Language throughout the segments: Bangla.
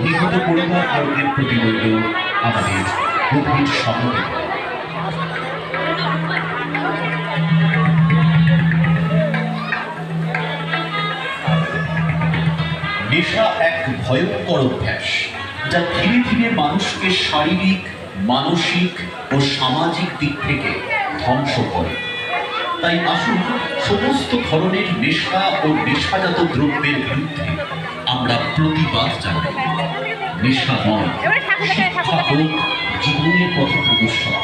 নিহত পরিবার বর্গের প্রতি রইল আমাদের গভীর সমবেদনা। নেশা এক ভয়ঙ্কর অভ্যাস, যা ধীরে ধীরে মানুষকে শারীরিক, মানসিক ও সামাজিক দিক থেকে ধ্বংস করে। তাই আসুন সমস্ত ধরনের নেশা ও নেশাজাত দ্রব্যের বিরুদ্ধে আমরা প্রতিবাদ জানাই। নেশা নয়, শিক্ষা হোক জীবনের পথ প্রদর্শন।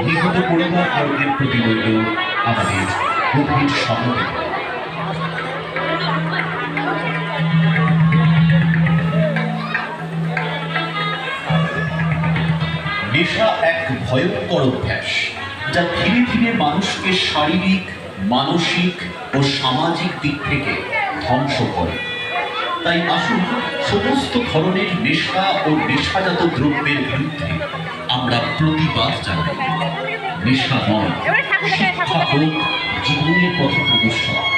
নিহত পরিবার বর্গের প্রতি রইল আমাদের গভীর সমবেদনা। নেশা এক ভয়ঙ্কর অভ্যাস, যা ধীরে ধীরে মানুষকে শারীরিক, মানসিক ও সামাজিক দিক থেকে ধ্বংস করে। তাই আসুন সমস্ত ধরনের নেশা ও নেশাজাত দ্রব্যের বিরুদ্ধে আমরা প্রতিবাদ জানাই। নেশা নয়, শিক্ষা হোক জীবনের পথ প্রদর্শন।